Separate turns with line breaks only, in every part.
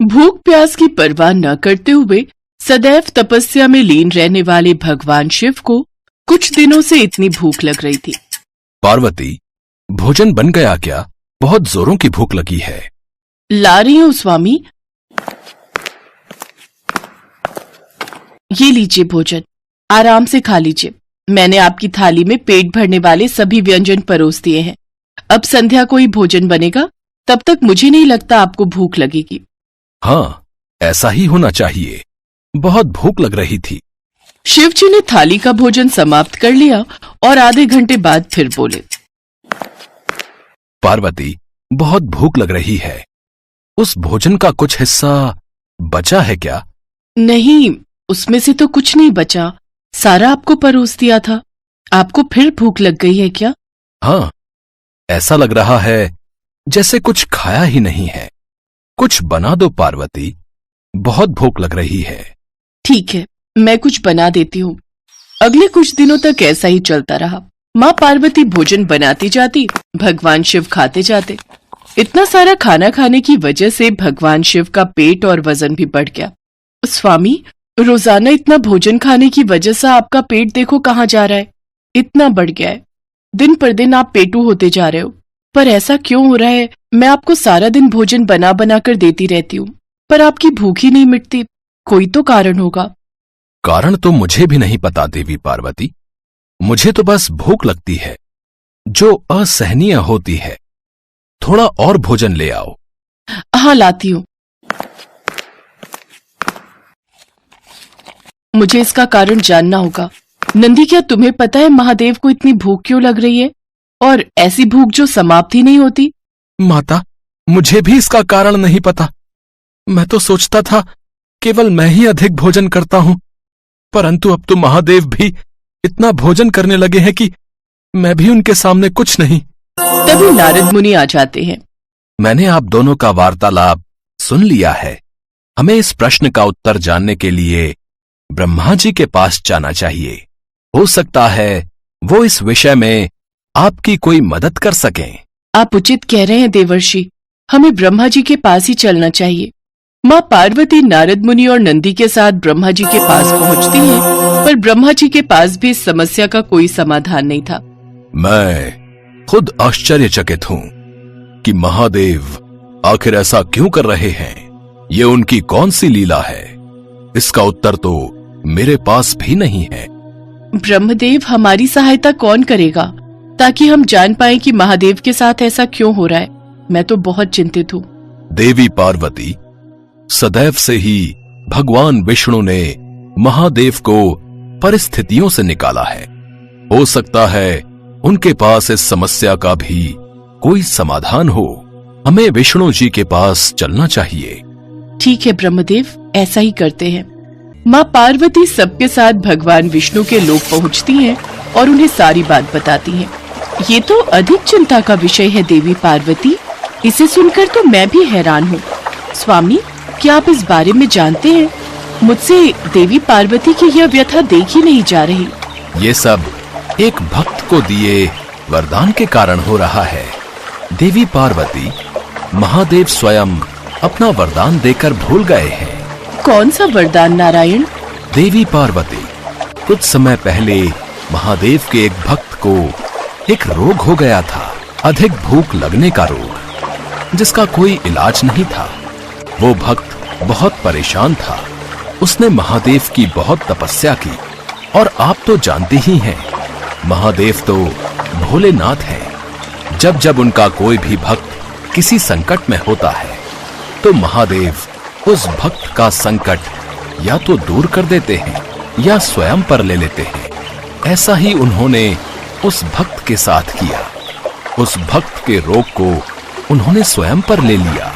भूख प्यास की परवाह न करते हुए सदैव तपस्या में लीन रहने वाले भगवान शिव को कुछ दिनों से इतनी भूख लग रही थी।
पार्वती, भोजन बन गया क्या? बहुत जोरों की भूख लगी है।
ला रही हूँ स्वामी। ये लीजिए भोजन, आराम से खा लीजिए। मैंने आपकी थाली में पेट भरने वाले सभी व्यंजन परोस दिए हैं। अब संध्या को ही भोजन बनेगा, तब तक मुझे नहीं लगता आपको भूख लगेगी।
हाँ, ऐसा ही होना चाहिए। बहुत भूख लग रही थी।
शिवजी ने थाली का भोजन समाप्त कर लिया और आधे घंटे बाद फिर बोले,
पार्वती, बहुत भूख लग रही है। उस भोजन का कुछ हिस्सा बचा है क्या?
नहीं, उसमें से तो कुछ नहीं बचा। सारा आपको परोस दिया था। आपको फिर भूख लग गई है क्या?
हाँ, ऐसा लग रहा है जैसे कुछ खाया ही नहीं है। कुछ बना दो पार्वती, बहुत भूख लग रही है।
ठीक है, मैं कुछ बना देती हूँ। अगले कुछ दिनों तक ऐसा ही चलता रहा। माँ पार्वती भोजन बनाती जाती, भगवान शिव खाते जाते। इतना सारा खाना खाने की वजह से भगवान शिव का पेट और वजन भी बढ़ गया। स्वामी, रोजाना इतना भोजन खाने की वजह से आपका पेट देखो कहाँ जा रहा है, इतना बढ़ गया है। दिन पर दिन आप पेटू होते जा रहे हो। पर ऐसा क्यों हो रहा है? मैं आपको सारा दिन भोजन बना बना कर देती रहती हूँ, पर आपकी भूख ही नहीं मिटती। कोई तो कारण होगा।
कारण तो मुझे भी नहीं पता देवी पार्वती। मुझे तो बस भूख लगती है, जो असहनीय होती है। थोड़ा और भोजन ले आओ।
हाँ, लाती हूँ। मुझे इसका कारण जानना होगा। नंदी, क्या तुम्हें पता है महादेव को इतनी भूख क्यों लग रही है, और ऐसी भूख जो समाप्त ही नहीं होती?
माता, मुझे भी इसका कारण नहीं पता। मैं तो सोचता था केवल मैं ही अधिक भोजन करता हूं, परंतु अब तो महादेव भी इतना भोजन करने लगे हैं कि मैं भी उनके सामने कुछ नहीं।
तभी नारद मुनि आ जाते हैं।
मैंने आप दोनों का वार्तालाप सुन लिया है। हमें इस प्रश्न का उत्तर जानने के लिए ब्रह्मा जी के पास जाना चाहिए। हो सकता है वो इस विषय में आपकी कोई मदद कर सकें।
आप उचित कह रहे हैं देवर्षि, हमें ब्रह्मा जी के पास ही चलना चाहिए। माँ पार्वती नारद मुनि और नंदी के साथ ब्रह्मा जी के पास पहुँचती हैं, पर ब्रह्मा जी के पास भी इस समस्या का कोई समाधान नहीं था।
मैं खुद आश्चर्यचकित हूँ कि महादेव आखिर ऐसा क्यों कर रहे हैं। ये उनकी कौन सी लीला है? इसका उत्तर तो मेरे पास भी नहीं है।
ब्रह्मदेव, हमारी सहायता कौन करेगा ताकि हम जान पाएं कि महादेव के साथ ऐसा क्यों हो रहा है? मैं तो बहुत चिंतित हूँ।
देवी पार्वती, सदैव से ही भगवान विष्णु ने महादेव को परिस्थितियों से निकाला है। हो सकता है उनके पास इस समस्या का भी कोई समाधान हो। हमें विष्णु जी के पास चलना चाहिए।
ठीक है ब्रह्मदेव, ऐसा ही करते हैं। माँ पार्वती सबके साथ भगवान विष्णु के लोक पहुँचती हैं और उन्हें सारी बात बताती हैं। ये तो अधिक चिंता का विषय है देवी पार्वती। इसे सुनकर तो मैं भी हैरान हूँ। स्वामी, क्या आप इस बारे में जानते हैं? मुझसे देवी पार्वती की यह व्यथा देखी नहीं जा रही।
ये सब एक भक्त को दिए वरदान के कारण हो रहा है। देवी पार्वती, महादेव स्वयं अपना वरदान देकर भूल गए हैं।
कौन सा वरदान नारायण?
देवी पार्वती, कुछ समय पहले महादेव के एक भक्त को एक रोग हो गया था, अधिक भूख लगने का रोग, जिसका कोई इलाज नहीं था। वो भक्त बहुत परेशान था। उसने महादेव की बहुत तपस्या की, और आप तो जानते ही हैं, महादेव तो भोलेनाथ हैं। जब जब उनका कोई भी भक्त किसी संकट में होता है, तो महादेव उस भक्त का संकट या तो दूर कर देते हैं या स्वयं पर ले लेते हैं। ऐसा ही उन्होंने उस भक्त के साथ किया। उस भक्त के रोग को उन्होंने स्वयं पर ले लिया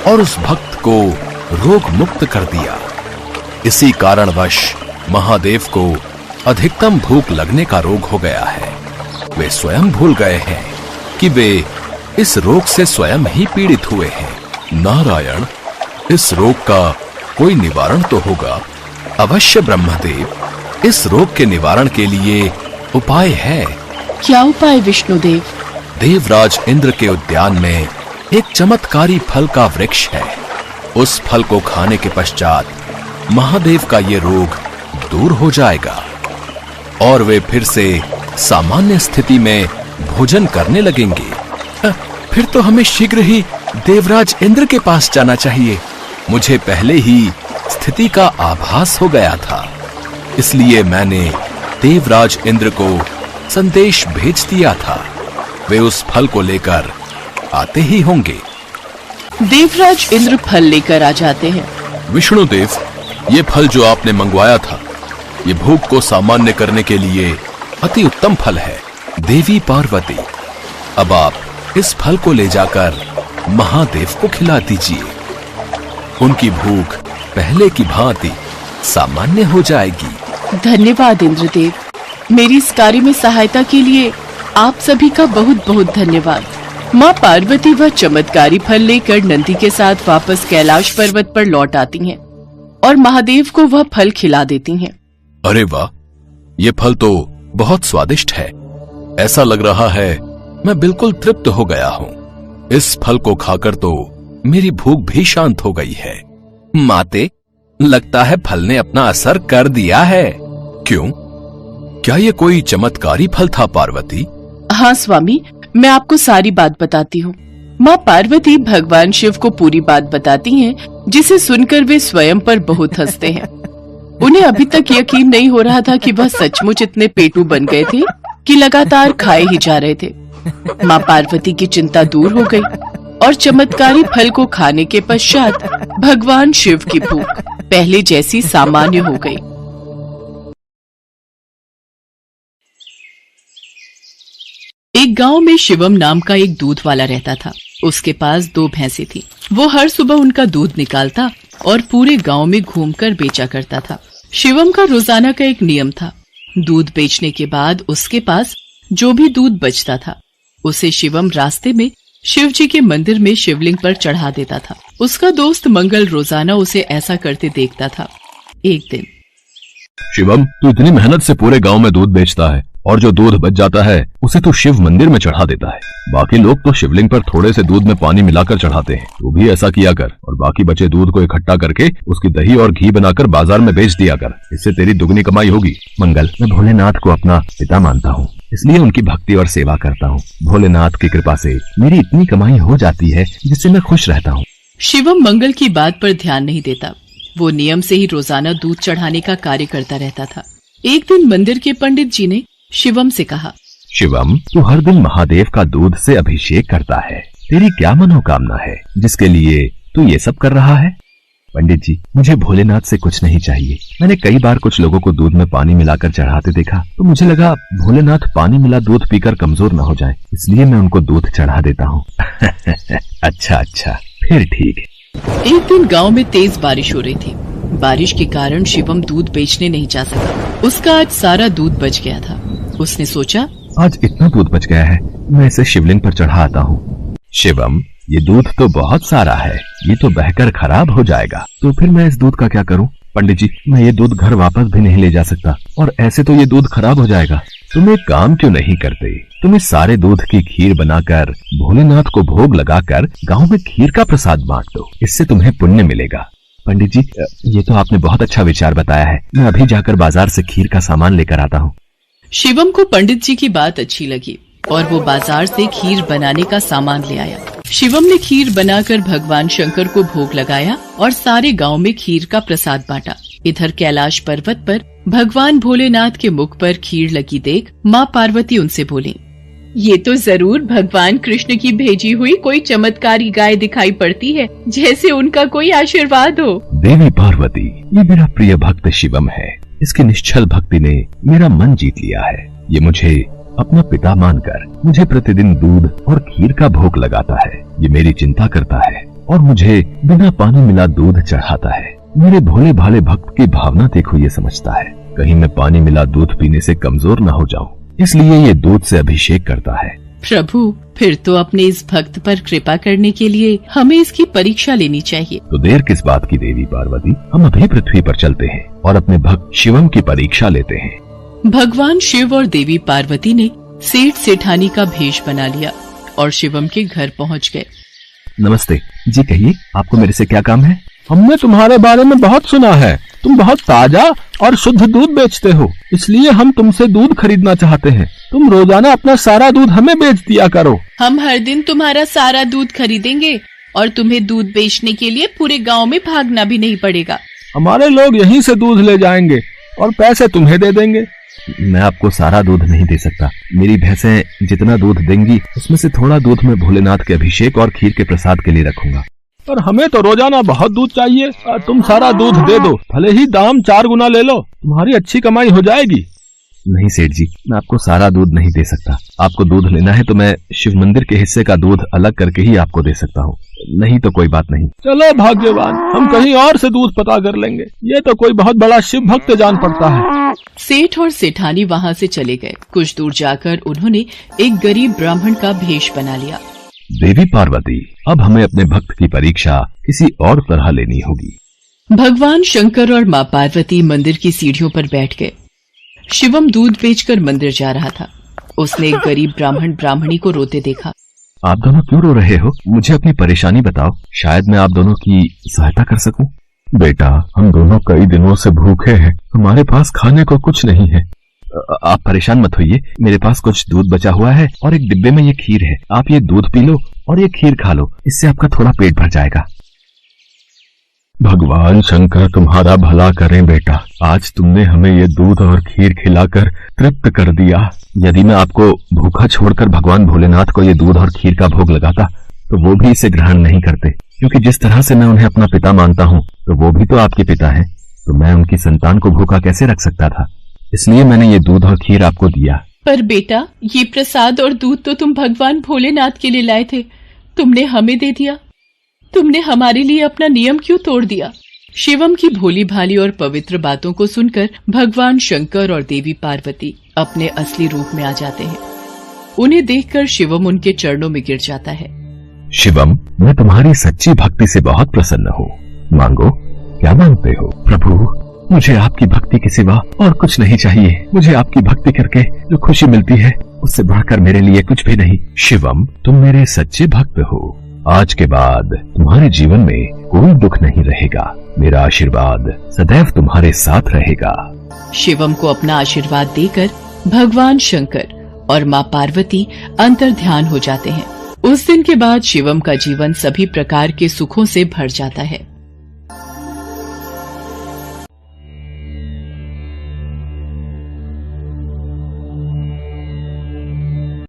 और उस भक्त को रोग मुक्त कर दिया। इसी कारणवश महादेव को अधिकतम भूख लगने का रोग हो गया है। वे स्वयं भूल गए हैं कि वे इस रोग से स्वयं ही पीड़ित हुए हैं। नारायण, इस रोग का कोई निवारण तो होगा। अवश्य ब्रह्मदेव, इस रोग के निवारण के लिए उपाय है।
क्या उपाय विष्णुदेव?
देवराज इंद्र के उद्यान में एक चमत्कारी फल का वृक्ष है। उस फल को खाने के पश्चात महादेव का ये रोग दूर हो जाएगा और वे फिर से सामान्य स्थिति में भोजन करने लगेंगे। फिर तो हमें शीघ्र ही देवराज इंद्र के पास जाना चाहिए। मुझे पहले ही स्थिति का आभास हो गया था, इसलिए मैंने देवराज इंद्र को संदेश भेज दिया था। वे उस फल को लेकर आते ही होंगे।
देवराज इंद्र फल लेकर आ जाते हैं।
विष्णुदेव, ये फल जो आपने मंगवाया था, ये भूख को सामान्य करने के लिए अति उत्तम फल है। देवी पार्वती, अब आप इस फल को ले जाकर महादेव को खिला दीजिए। उनकी भूख पहले की भांति सामान्य हो जाएगी।
धन्यवाद इंद्रदेव, मेरी इस कार्य में सहायता के लिए आप सभी का बहुत बहुत धन्यवाद। माँ पार्वती वह चमत्कारी फल लेकर नंदी के साथ वापस कैलाश पर्वत पर लौट आती हैं और महादेव को वह फल खिला देती हैं।
अरे वाह, ये फल तो बहुत स्वादिष्ट है। ऐसा लग रहा है मैं बिल्कुल तृप्त हो गया हूँ। इस फल को खाकर तो मेरी भूख भी शांत हो गई है। माते, लगता है फल ने अपना असर कर दिया है। क्यों? क्या ये कोई चमत्कारी फल था पार्वती?
हाँ स्वामी, मैं आपको सारी बात बताती हूँ। माँ पार्वती भगवान शिव को पूरी बात बताती हैं, जिसे सुनकर वे स्वयं पर बहुत हंसते हैं। उन्हें अभी तक यकीन नहीं हो रहा था कि वह सचमुच इतने पेटू बन गए थे कि लगातार खाए ही जा रहे थे। माँ पार्वती की चिंता दूर हो गई और चमत्कारी फल को खाने के पश्चात भगवान शिव की भूख पहले जैसी सामान्य हो गई। एक गांव में शिवम नाम का एक दूध वाला रहता था। उसके पास 2 भैंसें थी। वो हर सुबह उनका दूध निकालता और पूरे गांव में घूमकर बेचा करता था। शिवम का रोजाना का एक नियम था। दूध बेचने के बाद उसके पास जो भी दूध बचता था, उसे शिवम रास्ते में शिव जी के मंदिर में शिवलिंग पर चढ़ा देता था। उसका दोस्त मंगल रोजाना उसे ऐसा करते देखता था। एक दिन,
शिवम, तू इतनी मेहनत से पूरे गांव में दूध बेचता है और जो दूध बच जाता है उसे तू शिव मंदिर में चढ़ा देता है। बाकी लोग तो शिवलिंग पर थोड़े से दूध में पानी मिलाकर चढ़ाते हैं। तू भी ऐसा किया कर और बाकी बचे दूध को इकट्ठा करके उसकी दही और घी बनाकर बाजार में बेच दिया कर। इससे तेरी दुगनी कमाई होगी।
मंगल, मैं भोलेनाथ को अपना पिता मानता हूँ, इसलिए उनकी भक्ति और सेवा करता हूँ। भोलेनाथ की कृपा से मेरी इतनी कमाई हो जाती है जिससे मैं खुश रहता हूँ।
शिवम मंगल की बात पर ध्यान नहीं देता। वो नियम से ही रोजाना दूध चढ़ाने का कार्य करता रहता था। एक दिन मंदिर के पंडित जी ने शिवम से कहा,
शिवम, तू हर दिन महादेव का दूध से अभिषेक करता है। तेरी क्या मनोकामना है जिसके लिए तू ये सब कर रहा है? पंडित जी, मुझे भोलेनाथ से कुछ नहीं चाहिए। मैंने कई बार कुछ लोगों को दूध में पानी मिलाकर चढ़ाते देखा, तो मुझे लगा भोलेनाथ पानी मिला दूध पीकर कमजोर न हो जाए, इसलिए मैं उनको दूध चढ़ा देता हूँ। अच्छा, फिर ठीक है।
एक दिन गांव में तेज बारिश हो रही थी। बारिश के कारण शिवम दूध बेचने नहीं जा सका। उसका आज सारा दूध बच गया था। उसने सोचा,
आज इतना दूध बच गया है, मैं इसे शिवलिंग पर चढ़ा आता हूँ। शिवम, ये दूध तो बहुत सारा है, ये तो बहकर खराब हो जाएगा, तो फिर मैं इस दूध का क्या करूँ? पंडित जी, मैं ये दूध घर वापस भी नहीं ले जा सकता और ऐसे तो ये दूध खराब हो जाएगा। तुम एक काम क्यों नहीं करते? तुम इस सारे दूध की खीर बनाकर भोलेनाथ को भोग लगाकर गांव में खीर का प्रसाद बांट दो, इससे तुम्हें पुण्य मिलेगा। पंडित जी, ये तो आपने बहुत अच्छा विचार बताया है। मैं अभी जाकर बाजार से खीर का सामान लेकर आता हूँ।
शिवम को पंडित जी की बात अच्छी लगी और वो बाजार से खीर बनाने का सामान ले आया। शिवम ने खीर बनाकर भगवान शंकर को भोग लगाया और सारे गांव में खीर का प्रसाद बांटा। इधर कैलाश पर्वत पर भगवान भोलेनाथ के मुख पर खीर लगी देख माँ पार्वती उनसे बोली, ये तो जरूर भगवान कृष्ण की भेजी हुई कोई चमत्कारी गाय दिखाई पड़ती है, जैसे उनका कोई आशीर्वाद हो।
देवी पार्वती, ये मेरा प्रिय भक्त शिवम है। इसकी निश्चल भक्ति ने मेरा मन जीत लिया है। ये मुझे अपना पिता मानकर मुझे प्रतिदिन दूध और खीर का भोग लगाता है। ये मेरी चिंता करता है और मुझे बिना पानी मिला दूध चढ़ाता है। मेरे भोले भाले भक्त की भावना देखो, ये समझता है कहीं मैं पानी मिला दूध पीने से कमजोर न हो जाऊं, इसलिए ये दूध से अभिषेक करता है।
प्रभु, फिर तो अपने इस भक्त पर कृपा करने के लिए हमें इसकी परीक्षा लेनी चाहिए।
तो देर किस बात की देवी पार्वती, हम अभी पृथ्वी पर चलते हैं और अपने भक्त शिवम की परीक्षा लेते हैं।
भगवान शिव और देवी पार्वती ने सेठ सेठानी का भेष बना लिया और शिवम के घर पहुंच गए।
नमस्ते जी, कहिए आपको मेरे से क्या काम है? हमने तुम्हारे बारे में बहुत सुना है। तुम बहुत ताजा और शुद्ध दूध बेचते हो, इसलिए हम तुमसे दूध खरीदना चाहते हैं। तुम रोजाना अपना सारा दूध हमें बेच दिया करो।
हम हर दिन तुम्हारा सारा दूध खरीदेंगे और तुम्हें दूध बेचने के लिए पूरे गांव में भागना भी नहीं पड़ेगा।
हमारे लोग यहीं से दूध ले जाएंगे और पैसे तुम्हें दे देंगे। मैं आपको सारा दूध नहीं दे सकता। मेरी भैंसें जितना दूध देंगी उसमें से थोड़ा दूध मैं भोलेनाथ के अभिषेक और खीर के प्रसाद के लिए रखूंगा। पर हमें तो रोजाना बहुत दूध चाहिए। तुम सारा दूध दे दो, भले ही दाम 4 गुना ले लो, तुम्हारी अच्छी कमाई हो जाएगी। नहीं सेठ जी, मैं आपको सारा दूध नहीं दे सकता। आपको दूध लेना है तो मैं शिव मंदिर के हिस्से का दूध अलग करके ही आपको दे सकता हूँ, नहीं तो कोई बात नहीं। चलो भाग्यवान, हम कहीं और से दूध पता कर लेंगे। ये तो कोई बहुत बड़ा शिव भक्त जान पड़ता है।
सेठ और सेठानी वहाँ से चले गए। कुछ दूर जाकर उन्होंने एक गरीब ब्राह्मण का भेष बना लिया।
देवी पार्वती, अब हमें अपने भक्त की परीक्षा किसी और तरह लेनी होगी।
भगवान शंकर और माँ पार्वती मंदिर की सीढ़ियों पर बैठ गए। शिवम दूध बेचकर मंदिर जा रहा था। उसने एक गरीब ब्राह्मण ब्राह्मणी को रोते देखा।
आप दोनों क्यों रो रहे हो? मुझे अपनी परेशानी बताओ, शायद मैं आप दोनों की सहायता कर सकूं। बेटा, हम दोनों कई दिनों से भूखे हैं, हमारे पास खाने को कुछ नहीं है। आप परेशान मत होइए, मेरे पास कुछ दूध बचा हुआ है और एक डिब्बे में ये खीर है। आप ये दूध पी लो और ये खीर खा लो, इससे आपका थोड़ा पेट भर जाएगा। भगवान शंकर तुम्हारा भला करें बेटा, आज तुमने हमें ये दूध और खीर खिलाकर तृप्त कर दिया। यदि मैं आपको भूखा छोड़कर भगवान भोलेनाथ को ये दूध और खीर का भोग लगाता तो वो भी इसे ग्रहण नहीं करते, क्योंकि जिस तरह से मैं उन्हें अपना पिता मानता हूँ तो वो भी तो आपके पिता हैं। तो मैं उनकी संतान को भूखा कैसे रख सकता था? इसलिए मैंने ये दूध और खीर आपको दिया।
पर बेटा, ये प्रसाद और दूध तो तुम भगवान भोलेनाथ के लिए लाए थे, तुमने हमें दे दिया। तुमने हमारे लिए अपना नियम क्यों तोड़ दिया? शिवम की भोली भाली और पवित्र बातों को सुनकर भगवान शंकर और देवी पार्वती अपने असली रूप में आ जाते हैं। उन्हें देखकर शिवम उनके चरणों में गिर जाता है।
शिवम, मैं तुम्हारी सच्ची भक्ति से बहुत प्रसन्न हूँ। मांगो, क्या मांगते हो? प्रभु, मुझे आपकी भक्ति के सिवा और कुछ नहीं चाहिए। मुझे आपकी भक्ति करके जो खुशी मिलती है उससे बढ़कर मेरे लिए कुछ भी नहीं। शिवम, तुम मेरे सच्चे भक्त हो। आज के बाद तुम्हारे जीवन में कोई दुख नहीं रहेगा। मेरा आशीर्वाद सदैव तुम्हारे साथ रहेगा।
शिवम को अपना आशीर्वाद देकर भगवान शंकर और माँ पार्वती अंतर ध्यान हो जाते हैं। उस दिन के बाद शिवम का जीवन सभी प्रकार के सुखों से भर जाता है।